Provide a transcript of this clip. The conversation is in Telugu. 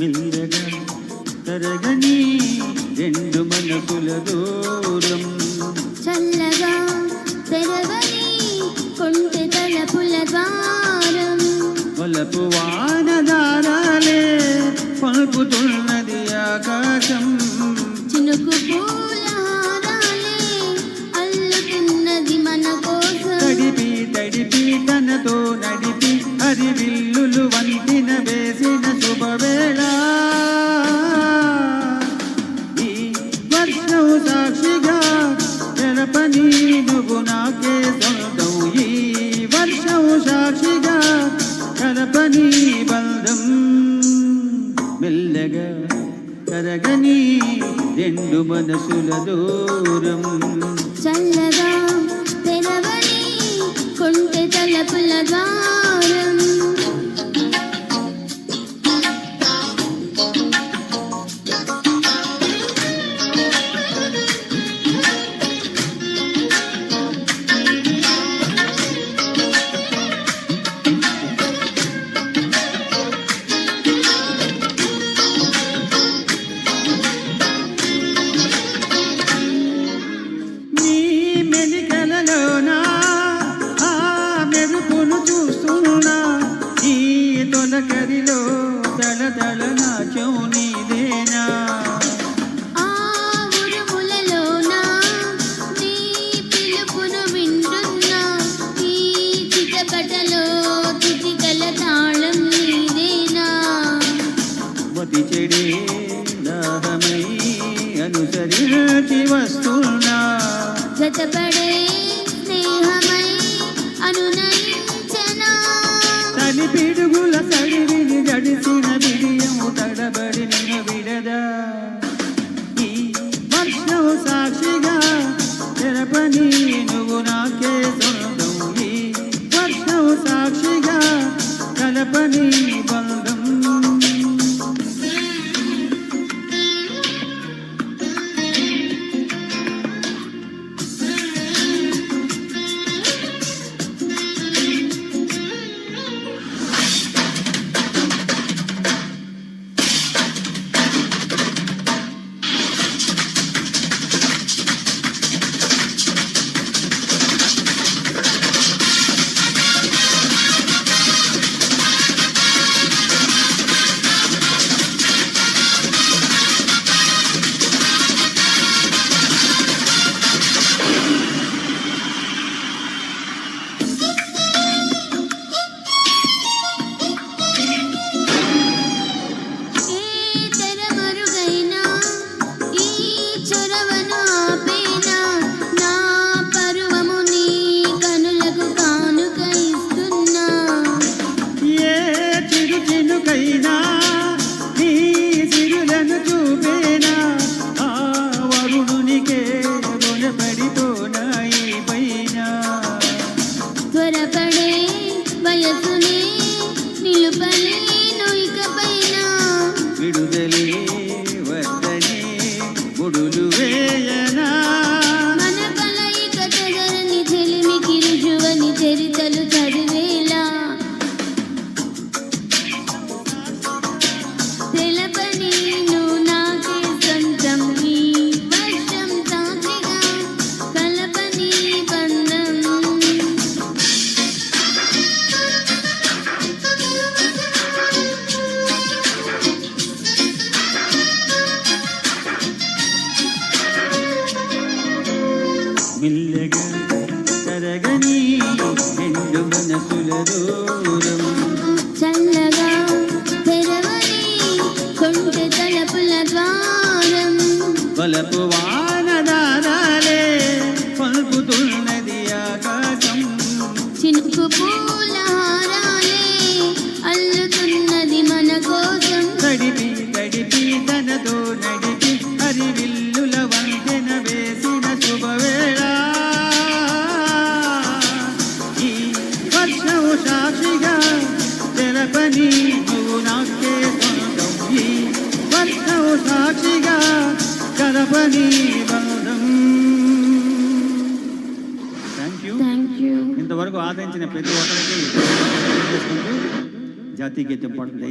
మెల్లగా తరగని రెండు మనసుల దూరం చల్లగా తెరవని కొంటె తలపుల ద్వారం వలపు వానదారాలే పలుపుతున్నది ఆకాశం చినుకు పూల హారాలే అల్లుతున్నది మన కోసం తడిపి తడిపి తనతో నడిపి హరివిల్లులు వంటిన వేసిన శుభవేళ ఈ వర్షం సాక్షిగా తెరపని నువ్వు నాకే సొంతం ఈ వర్షం సాక్షిగా తెరపని బంధం మెల్లగా తరగని రెండు మనసుల దూరం చల్లగా తెరవని కొంటె తలపుల ద్వారం కరిలో దళదళ నాట్యం నీదేనా ఆ ఉరుములలోనా నీ పిలుపును వింటున్నా ఈ చిటపటలో చిటికల తాళం నీదేనా మతి చెడే దాహమై అనుసరించి వస్తున్నా జతపడే స్నేహమై అనునయించనా తలి పిడుగుల సడివిని గడిచిన బిడియము తడబడి నిన్ను విడదా ఈ వర్షం సాక్షిగా తెరపని నువ్వు నాకే సొంతం ఈ వర్షం సాక్షిగా కలపని బంధం త్వరపడే వయసునే నిలుపలేను ఇకపైన విడుదలే వద్దనే ముడులు వేయనా మన కలయిక తెగరని చెలిమికి రుజువని చరితలు చదివేలా తెలపని నువ్వు నాకే సొంతం ఈ వర్షం సాక్షిగా కలపని బంధం మెల్లగా తరగని రెండు మనసుల దూరం చల్లగా తెరవని కొంటె తలపుల ద్వారం వలపు వానదారాలే పలుపుతున్నది ఆకాశం చినుకు పూల హారాలే అల్లుతున్నది మన కోసం తడిపి తడిపి తనతో నడిపి హరివిల్లుల వంతెన వేసిన శుభవేళ ఈ వర్షం సాక్షిగా తెరపని నువ్వు నాకే సొంతం ఈ వర్షం సాక్షిగా కలపని బంధం. Thank you. ఇంతవరకు ఆదరించిన ప్రతి ఒక్కరికి జాతీయ గీతం పాడుతుంది.